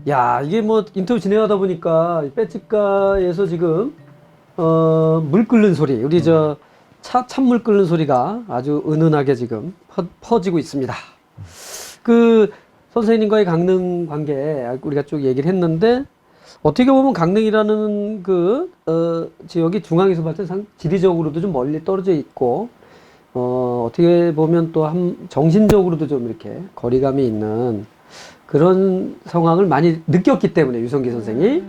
야, 이게 뭐 인터뷰 진행하다 보니까 횟집가에서 지금 물 끓는 소리, 우리 저 찬물 끓는 소리가 아주 은은하게 지금 퍼지고 있습니다. 그 선생님과의 강릉 관계 우리가 쭉 얘기를 했는데 어떻게 보면 강릉이라는 지역이 중앙에서 봤을 때 지리적으로도 좀 멀리 떨어져 있고 어떻게 보면 또 정신적으로도 좀 이렇게 거리감이 있는 그런 상황을 많이 느꼈기 때문에 유성기 선생이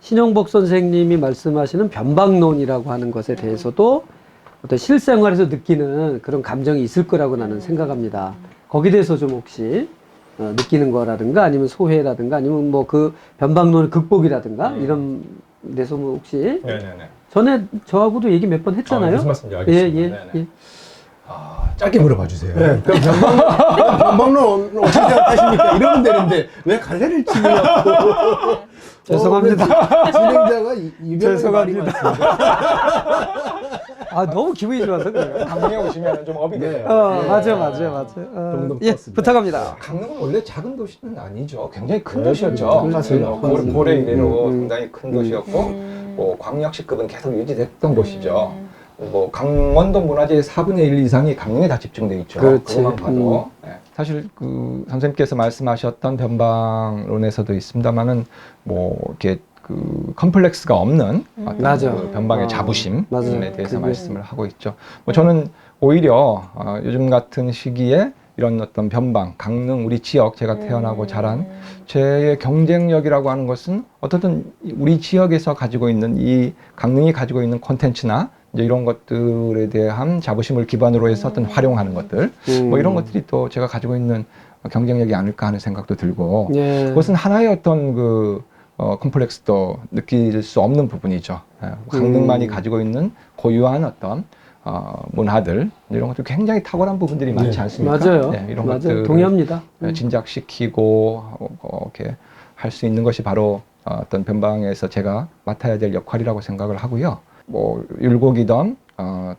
신영복 선생님이 말씀하시는 변방론이라고 하는 것에 대해서도 어떤 실생활에서 느끼는 그런 감정이 있을 거라고 나는 생각합니다. 거기에 대해서 좀 혹시 느끼는 거라든가 아니면 소회라든가 아니면 뭐 그 변방론의 극복이라든가 이런 데서 뭐 혹시 네네네. 전에 저하고도 얘기 몇 번 했잖아요. 무슨 말씀인지 알겠습니다. 예. 네네. 아, 짧게 물어봐 주세요. 네, 그럼 변방론 어떻게 생각하십니까? 이러면 되는데 왜 갈래를 치냐고. 죄송합니다. 진행자가 유병의 말이 죄송합니다. 많습니다. 아, 너무 기분이 좋아서 그래요. 강릉에 오시면 좀 업이 네. 돼요. 맞아요. 정도 예, 컸습니다. 부탁합니다. 강릉은 원래 작은 도시는 아니죠. 굉장히 큰 네, 도시였죠. 맞습니다. 고래 이래로 상당히 큰 도시였고, 뭐 광역시급은 계속 유지됐던 곳이죠. 뭐 강원도 문화재의 4분의 1 이상이 강릉에 다 집중돼 있죠. 그렇지. 그것만 봐도. 네. 사실 그 선생님께서 말씀하셨던 변방론에서도 있습니다만은 뭐 이렇게 그 컴플렉스가 없는 어떤 맞아. 그 변방의 자부심에 맞아요. 대해서 그게. 말씀을 하고 있죠. 뭐 저는 오히려 요즘 같은 시기에 이런 어떤 변방, 강릉, 우리 지역, 제가 태어나고 자란 제 경쟁력이라고 하는 것은 어떻든 우리 지역에서 가지고 있는 이 강릉이 가지고 있는 콘텐츠나 이제 이런 것들에 대한 자부심을 기반으로 해서 어떤 활용하는 것들, 뭐 이런 것들이 또 제가 가지고 있는 경쟁력이 아닐까 하는 생각도 들고, 예. 그것은 하나의 어떤 컴플렉스도 느낄 수 없는 부분이죠. 강릉만이 가지고 있는 고유한 어떤 문화들, 이런 것들 굉장히 탁월한 부분들이 많지 않습니까? 맞아요. 네, 이런 맞아요. 것들을 동의합니다. 진작시키고 이렇게 할 수 있는 것이 바로 어떤 변방에서 제가 맡아야 될 역할이라고 생각을 하고요. 뭐 율곡이든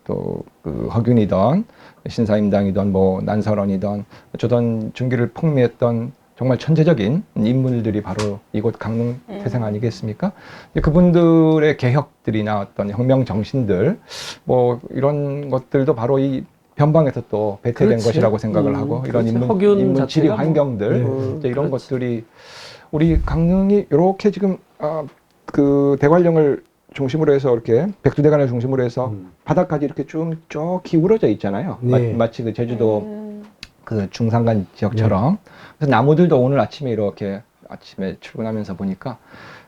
또 그 허균이든 신사임당이든 뭐 난설원이든 조선 중기를 풍미했던 정말 천재적인 인물들이 바로 이곳 강릉 태생 아니겠습니까? 그분들의 개혁들이나 어떤 혁명 정신들, 뭐 이런 것들도 바로 이 변방에서 또 배태된 그렇지. 것이라고 생각을 하고, 이런 그렇지. 허균 인문 지리 자체가 뭐. 환경들, 이제 이런 그렇지. 것들이 우리 강릉이 이렇게 지금 그 대관령을 중심으로 해서 이렇게 백두대간을 중심으로 해서 바다까지 이렇게 쭉 기울어져 있잖아요. 네. 마치 그 제주도 그 중산간 지역처럼. 그래서 나무들도 오늘 아침에 이렇게 아침에 출근하면서 보니까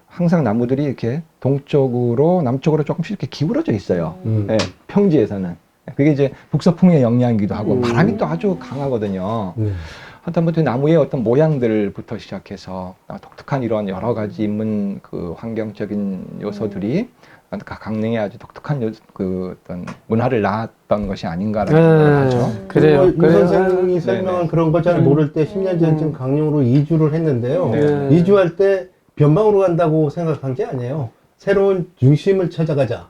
항상 나무들이 이렇게 동쪽으로 남쪽으로 조금씩 이렇게 기울어져 있어요. 네, 평지에서는. 그게 이제 북서풍의 영향이기도 하고 바람이 또 아주 강하거든요. 하다못해 나무의 어떤 모양들부터 시작해서 독특한 이런 여러 가지 인문 그 환경적인 요소들이 강릉에 아주 독특한 그 어떤 문화를 낳았던 것이 아닌가라는 생각을 하죠. 그래요. 유 선생이 설명한 네네. 그런 걸 잘 모를 때 10년 전쯤 강릉으로 이주를 했는데요. 네. 이주할 때 변방으로 간다고 생각한 게 아니에요. 새로운 중심을 찾아가자.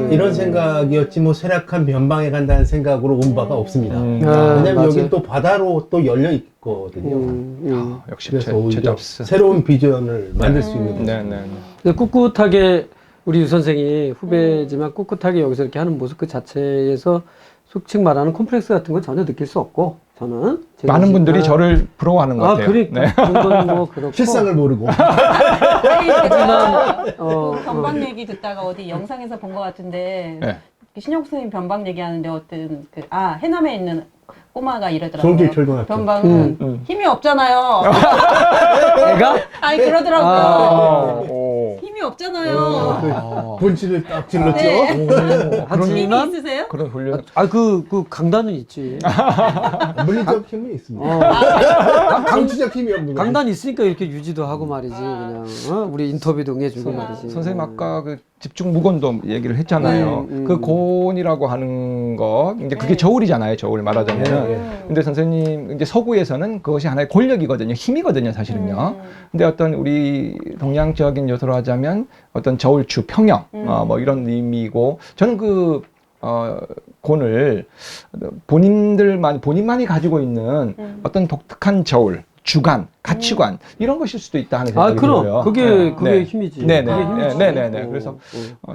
이런 생각이었지 뭐 쇠락한 변방에 간다는 생각으로 온 바가 없습니다. 왜냐면 맞아요. 여긴 또 바다로 또 열려 있거든요. 역시 그래서 오히려 최잡스. 새로운 비전을 만들 수 있는 거죠. 네네. 꿋꿋하게 우리 유 선생이 후배지만 꿋꿋하게 여기서 이렇게 하는 모습 그 자체에서 솔직히 말하는 콤플렉스 같은 건 전혀 느낄 수 없고, 저는 많은 분들이 저를 부러워하는 것 같아요. 그러니까 네. 그건 뭐 그렇고 실상을 모르고. 아니, 제가 하지만 그 변방 얘기 듣다가 어디 영상에서 본 것 같은데 네. 신영 선생님 변방 얘기하는데 어떤 해남에 있는 꼬마가 이러더라고요. 성길초등학교. 변방은 힘이 없잖아요. 내가 아니 그러더라고요. 오. 힘이 없잖아요. 분치를 딱 질렀죠. 네. 힘이 하지만 있으세요? 그런 훈련. 그 강단은 있지. 물리적 힘이 있습니다. 정치적 힘이 없는 거죠. 강단이 있으니까 이렇게 유지도 하고 말이지. 그냥 우리 인터뷰도 응해주고 말이지. 선생님 아까 그 집중 무곤도 얘기를 했잖아요. 그 고온이라고 하는 거 이제 그게 저울이잖아요. 저울 말하자면. 근데 선생님 이제 서구에서는 그것이 하나의 권력이거든요. 힘이거든요, 사실은요. 근데 어떤 우리 동양적인 요소로 하자면 어떤 저울추, 평형 뭐 이런 의미고, 저는 그 곤을 본인만이 가지고 있는 어떤 독특한 저울, 주관, 가치관 이런 것일 수도 있다 하는 생각이 아, 그럼 들어요. 그게 네. 힘이지. 네네. 그게 힘이지. 네네네. 그래서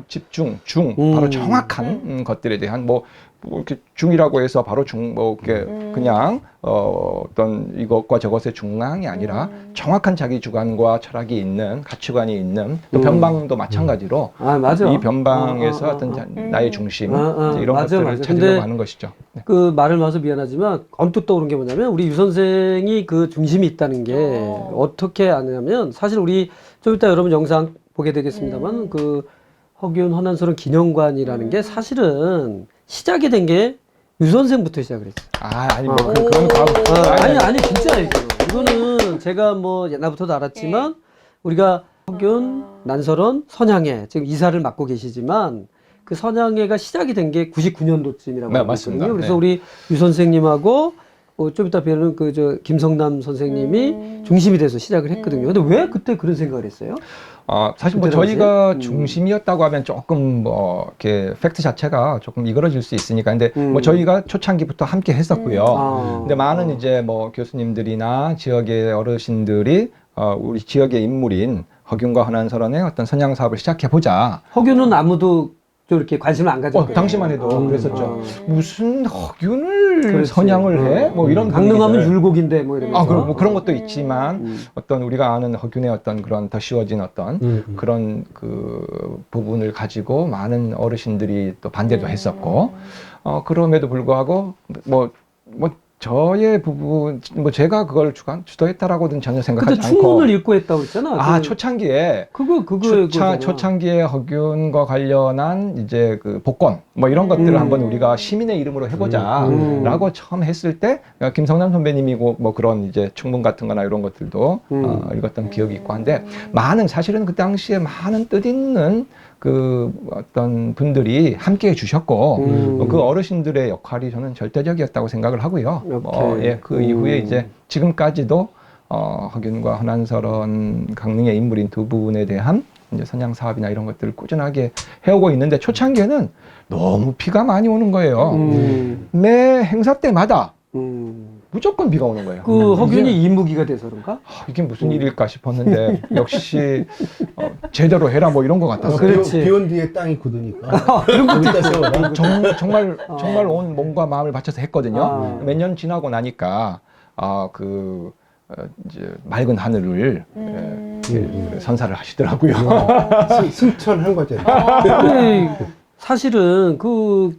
집중, 중, 바로 정확한 것들에 대한 뭐 이렇게 중이라고 해서 바로 뭐 이렇게 그냥 어떤 이것과 저것의 중앙이 아니라 정확한 자기 주관과 철학이 있는 가치관이 있는 또 변방도 마찬가지로 아, 맞아. 이 변방에서 어떤 나의 중심 이제 이런 맞아, 것들을 맞아. 찾으려고 근데 하는 것이죠. 네. 그 말을 마서 미안하지만 언뜻 떠오른 게 뭐냐면 우리 유 선생이 그 중심이 있다는 게 어떻게 아냐면 사실 우리 좀 이따 여러분 영상 보게 되겠습니다만 그 허균 허난설은 기념관이라는 게 사실은 시작이 된 게 유 선생부터 시작을 했어요. 아니 뭐 그런 과거 아니 진짜 이거는 제가 뭐 옛날부터도 알았지만 우리가 허균, 난설원, 선양회 지금 이사를 맡고 계시지만 그 선양회가 시작이 된 게 99년도쯤이라고 네, 맞습니다. 그래서 네. 우리 유 선생님하고 좀 이따 뵈는 그 저 김성남 선생님이 중심이 돼서 시작을 했거든요. 근데 왜 그때 그런 생각을 했어요? 사실 뭐 그때 당시에? 저희가 중심이었다고 하면 조금 뭐 이렇게 팩트 자체가 조금 이그러질 수 있으니까 근데 뭐 저희가 초창기부터 함께 했었고요. 근데 많은 이제 뭐 교수님들이나 지역의 어르신들이 우리 지역의 인물인 허균과 허난설원의 어떤 선양 사업을 시작해 보자. 허균은 아무도 좀 이렇게 관심을 안 가졌거든요. 당시만 해도 그랬었죠. 무슨 허균을 그렇지. 선양을 해? 뭐 이런 강릉하면 분위기들. 율곡인데 뭐 이러면서. 그럼 뭐 그런 것도 있지만 어떤 우리가 아는 허균의 어떤 그런 더 씌워진 어떤 그런 그 부분을 가지고 많은 어르신들이 또 반대도 했었고 그럼에도 불구하고 뭐 저의 부분 뭐 제가 그걸 주도했다라고는 전혀 그때 생각하지 충문을 않고 읽고 했다고 했잖아. 초창기에 그거 초창기에 허균과 관련한 이제 그 복권 뭐 이런 것들을 한번 우리가 시민의 이름으로 해보자라고 처음 했을 때 김성남 선배님이고 뭐 그런 이제 충문 같은 거나 이런 것들도 읽었던 기억이 있고 한데 사실은 그 당시에 많은 뜻있는 그 어떤 분들이 함께 해주셨고 그 어르신들의 역할이 저는 절대적이었다고 생각을 하고요. 그 이후에 이제 지금까지도 허균과 허난설원 강릉의 인물인 두 분에 대한 이제 선양 사업이나 이런 것들을 꾸준하게 해오고 있는데 초창기에는 너무 비가 많이 오는 거예요. 매 행사 때마다 무조건 비가 오는 거예요. 그 허균이 이무기가 돼서 그런가? 이게 무슨 일일까 싶었는데 역시 제대로 해라 뭐 이런 것 같았어요. 그렇지. 비온 뒤에 땅이 굳으니까. 여기다 세워라. 정말 온 몸과 마음을 바쳐서 했거든요. 몇 년 지나고 나니까 이제 맑은 하늘을 선사를 하시더라고요. 승천한 거죠. 근데 사실은 그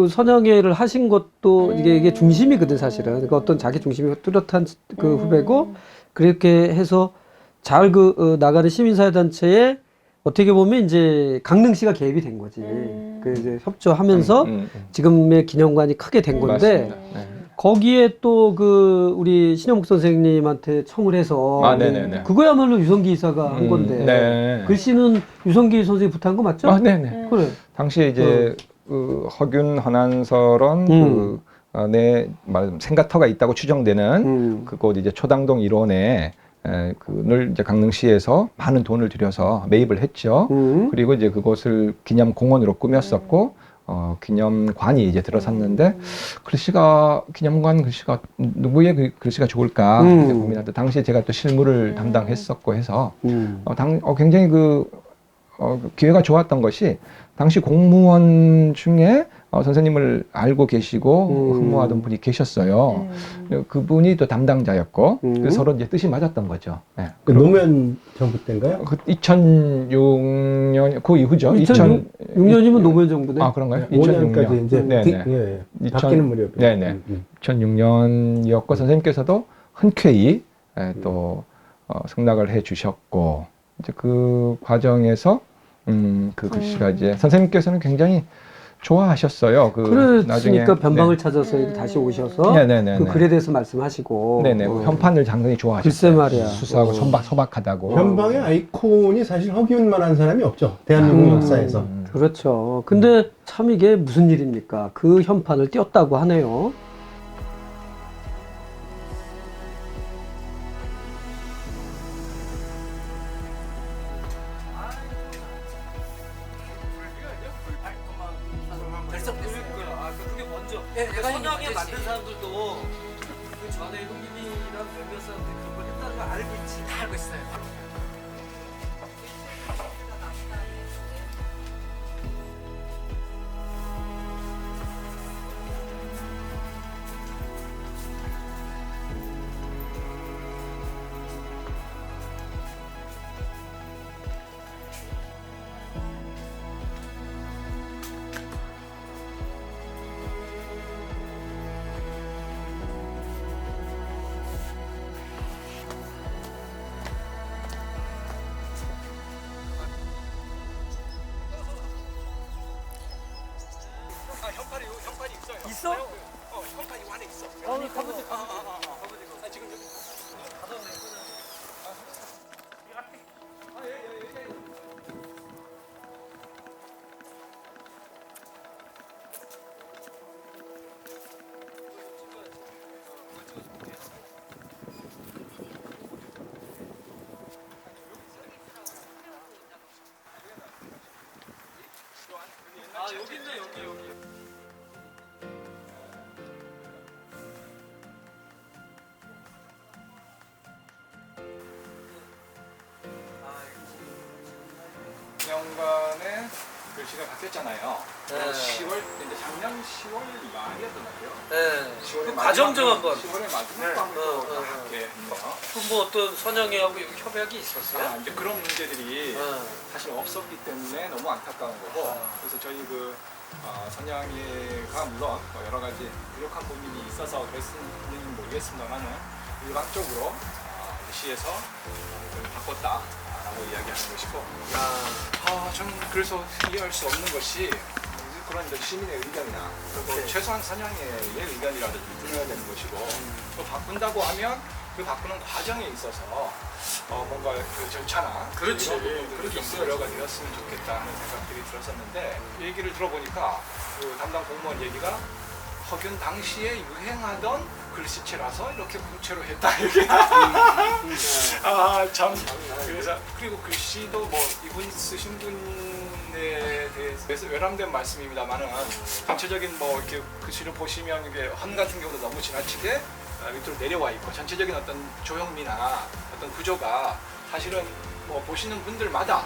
선양회를 하신 것도 이게 중심이거든 사실은. 그러니까 어떤 자기 중심이 뚜렷한 그 후배고 그렇게 해서 잘 나가는 시민사회단체에 어떻게 보면 이제 강릉시가 개입이 된 거지. 그 이제 협조하면서 지금의 기념관이 크게 된 건데 맞습니다. 네. 거기에 또 우리 신영목 선생님한테 청을 해서 네네네. 그거야말로 유성기 이사가 한 건데 네. 글씨는 유성기 선생님이 부탁한 거 맞죠? 네네. 그래. 당시에 이제 그 허균 허난설원 내 생가터가 있다고 추정되는 그곳 이제 초당동 1원에 그를 이제 강릉시에서 많은 돈을 들여서 매입을 했죠. 그리고 이제 그곳을 기념공원으로 꾸몄었고 기념관이 이제 들어섰는데 기념관 글씨가 누구의 글씨가 좋을까 이제 고민하다 당시에 제가 또 실무를 담당했었고 해서 굉장히 기회가 좋았던 것이 당시 공무원 중에 선생님을 알고 계시고 근무하던 분이 계셨어요. 그분이 또 담당자였고 그래서 서로 이제 뜻이 맞았던 거죠. 네. 그 노무현 정부 때인가요? 2006년 그 이후죠. 2006년이면 노무현 정부네. 그런가요? 5년까지 이제 네네. 바뀌는 무렵. 네네. 2006년이었고 선생님께서도 흔쾌히 또 승낙을 해주셨고 이제 그 과정에서 그 글씨가 이제 선생님께서는 굉장히 좋아하셨어요. 그러니까 변방을 네. 찾아서 다시 오셔서 네네네. 그 글에 대해서 말씀하시고. 네네. 현판을 상당히 좋아하셨어요. 글쎄 말이야. 수수하고 소박하다고. 변방의 아이콘이 사실 허균만한 사람이 없죠. 대한민국 역사에서. 그렇죠. 근데 참 이게 무슨 일입니까? 그 현판을 띄웠다고 하네요. 선양에 만든 사람들도 그 전에 형님이랑 몇몇 사람들이 그런 걸 했다는 걸 알고 있지. 다 알고 있어요. 있어? 현판이 안에 있어. 가보자. 지금 여기 있네 여기. 년간의 글씨가 바뀌었잖아요. 네. 10월 이제 작년 10월 말이었던 것 같아요. 네. 10월에 그 과정 좀 한번. 10월에 마지막 밤부터 함께 했네요. 뭐 어떤 선영이하고 협약이 있었어요? 이제 그런 문제들이 사실 없었기 때문에 너무 안타까운 거고 그래서 저희 선영이가 물론 뭐 여러 가지 부족한 부분이 있어서 그랬는지는 모르겠습니다만은 일반적으로 시에서 바꿨다라고 이야기하는 것이고 저는 그래서 이해할 수 없는 것이 그런 이제 시민의 의견이나 또 최소한 선영의 의견이라도 좀 들어야 되는 것이고 또 바꾼다고 하면 그 바꾸는 과정에 있어서 뭔가 그 절차나 그렇지. 이런 부분들이 좀 고려가 되었으면 좋겠다 하는 생각들이 들었었는데 얘기를 들어보니까 그 담당 공무원 얘기가 허균 당시에 유행하던 글씨체라서 이렇게 구체로 했다 이게 참 그래서 그리고 글씨도 뭐 이분 쓰신 분에 대해서 외람된 말씀입니다만은 전체적인 뭐 이렇게 글씨를 보시면 이게 헌 같은 경우도 너무 지나치게 밑으로 내려와 있고 전체적인 어떤 조형미나 어떤 구조가 사실은 뭐 보시는 분들마다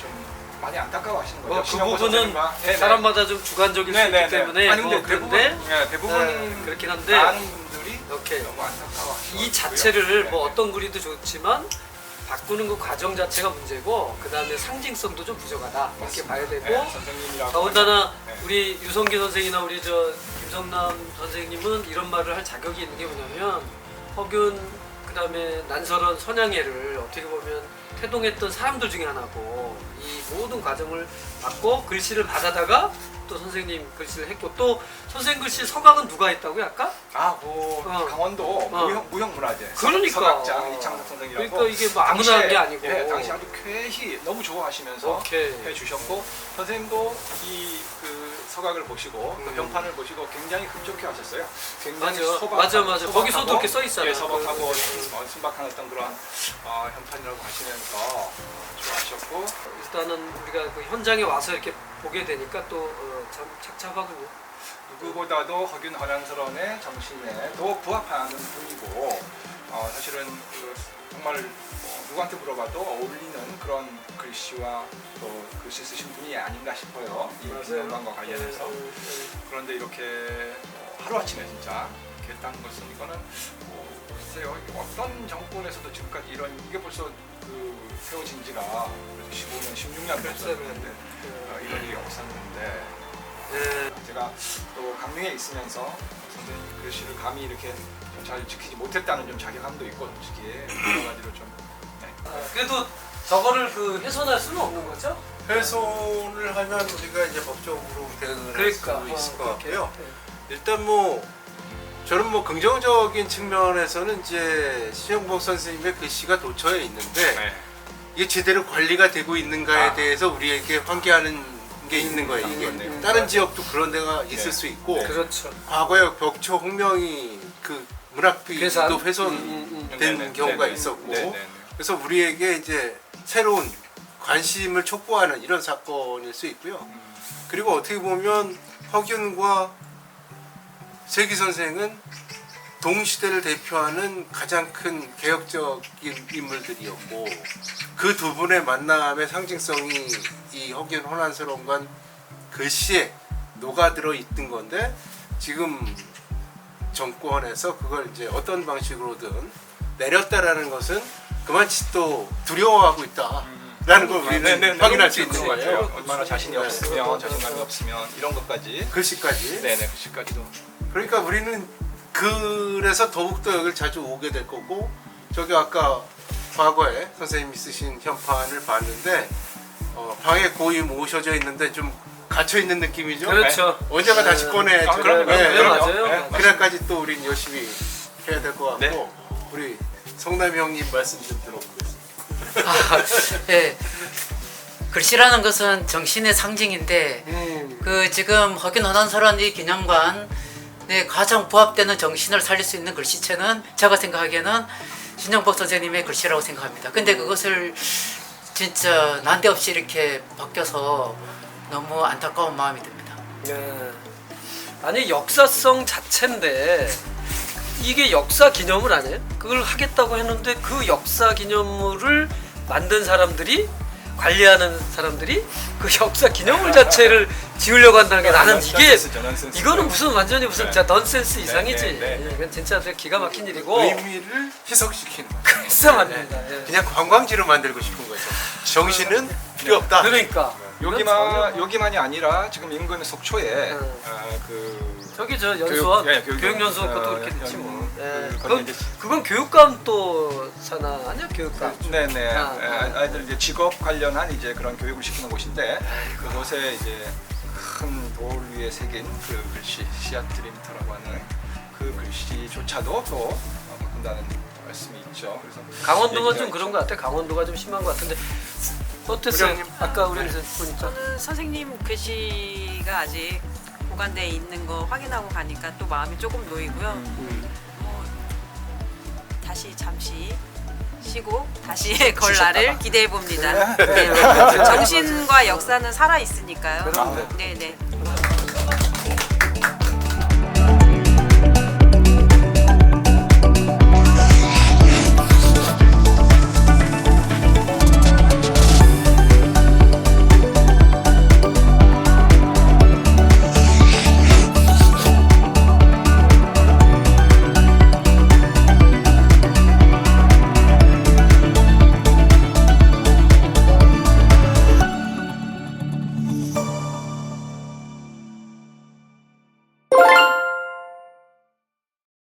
좀 많이 안타까워하시는 거죠. 그 부분은 사람마다 좀 주관적일 수 있기 때문에 아니 근데 그런데 대부분 그렇긴 한데 많은 분들이 오케이. 너무 안타까워하시는 이 자체를 뭐 어떤 글이도 좋지만 바꾸는 그 과정 자체가 문제고 그 다음에 상징성도 좀 부족하다 이렇게 봐야 되고 선생님이라고 더군다나 네. 우리 유성기 선생이나 우리 저 김성남 선생님은 이런 말을 할 자격이 있는 게 뭐냐면 허균 그 다음에 난설원 선양회를 어떻게 보면 태동했던 사람들 중에 하나고 이 모든 과정을 받고 글씨를 받아다가 또 선생님 글씨를 했고 또 선생님 글씨 서각은 누가 했다고요 아까? 강원도 무형문화재 그러니까. 서각장 이창석 선생이라고 그러니까 이게 뭐 아무나 한 게 아니고 당시 아주 쾌히 너무 좋아하시면서 해주셨고 선생님도 이 그 서각을 보시고 그 병판을 보시고 굉장히 흡족해하셨어요. 굉장히 맞아. 거기서도 이렇게 써 있잖아. 소박하고 순박한 어떤 그런 현판이라고 하시면서 좋아하셨고 일단은 우리가 그 현장에 와서 이렇게 보게 되니까 또 참 착잡하군요. 누구보다도 허균 허란스러운의 정신에 더 부합하는 분이고 사실은 정말 누구한테 물어봐도 어울리는 그런 글씨와 또 글씨 쓰신 분이 아닌가 싶어요. 이 기념관과 관련해서. 그런데 이렇게 하루아침에 진짜 이렇게 했다는 것은 이거는 글쎄요 어떤 정권에서도 지금까지 이게 벌써 그 세워진 지가 15년, 16년 됐었는데 이런 일이 없었는데 제가 또 강릉에 있으면서 선생님 글씨를 감히 이렇게 좀 잘 지키지 못했다는 좀 자괴감도 있고 솔직히 여러 가지로 좀 그래도 저거를 그 훼손할 수는 없는 거죠? 훼손을 하면 우리가 이제 법적으로 대응을 할 수 있을 것 같고요. 일단 뭐 저는 뭐 긍정적인 측면에서는 이제 신영복 선생님의 글씨가 도처에 있는데 이게 제대로 관리가 되고 있는가에 대해서 우리에게 환기하는 게 있는 거예요. 이게 다른 지역도 그런 데가 있을 수 있고 그렇죠. 과거에 벽초 홍명이 그 문학비도 훼손된 경우가 있었고 그래서 우리에게 이제 새로운 관심을 촉구하는 이런 사건일 수 있고요. 그리고 어떻게 보면 허균과 세기 선생은 동시대를 대표하는 가장 큰 개혁적인 인물들이었고 그 두 분의 만남의 상징성이 이 허균 호난스러운 건 글씨에 녹아들어 있던 건데 지금 정권에서 그걸 이제 어떤 방식으로든 내렸다라는 것은 그만치 또 두려워하고 있다라는 걸 우리는 확인할 수 있는 거예요. 얼마나 자신이 없으면 자신감이 없으면 이런 것까지 글씨까지. 네네 글씨까지도 그러니까 우리는 그래서 더욱더 여기를 자주 오게 될 거고 저기 아까 과거에 선생님이 쓰신 현판을 봤는데 방에 고이 모셔져 있는데 좀 갇혀 있는 느낌이죠. 그렇죠. 언제가 다시 꺼내. 그럼요. 네, 맞아요. 네. 그날까지 또 우린 열심히 해야 될 것 같고 네. 우리 성남이 형님 말씀 좀 들어보겠습니다. 예. 글씨라는 것은 정신의 상징인데 그 지금 허균 헌안설한 이 기념관 네, 가장 부합되는 정신을 살릴 수 있는 글씨체는 제가 생각하기에는 신영복 선생님의 글씨라고 생각합니다. 근데 그것을 진짜 난데없이 이렇게 바뀌어서 너무 안타까운 마음이 듭니다. 네. 아니 역사성 자체인데 이게 역사 기념물 아니에요? 그걸 하겠다고 했는데 그 역사 기념물을 만든 사람들이 관리하는 사람들이 그 역사 기념물 자체를 지으려고 한다는 게 나는 이게 이거는 무슨 완전히 무슨 진짜 넌센스 이상이지. 예, 이건 진짜 되게 기가 막힌 일이고 의미를 희석시키는 거예요. 글쎄 말입니다. 예. 그냥 관광지로 만들고 싶은 거죠. 정신은 필요 없다. 그러니까 여기만이 아니라 지금 인근 속초에 그 저기 저 연수원 교육연수원 것도 그렇게 됐지 뭐. 그건 교육감 또 산하 아니야 교육감. 네네 아. 아이들 이제 직업 관련한 이제 그런 교육을 시키는 곳인데 그곳에 이제 큰 돌 위에 새긴 그 글씨 시아트림터라고 하는 그 글씨조차도 또 바꾼다는 말씀이 있죠. 그래서 강원도가 얘기가 좀 있죠. 그런 것 같아. 강원도가 좀 심한 것 같은데 어땠어요? 우리 아까 우리 보니까 저는 선생님 글씨가 아직 보관되어 있는 거 확인하고 가니까 또 마음이 조금 놓이고요. 다시 잠시 쉬고 다시 걸 날을 기대해 봅니다. 네. 정신과 역사는 살아 있으니까요. 네네.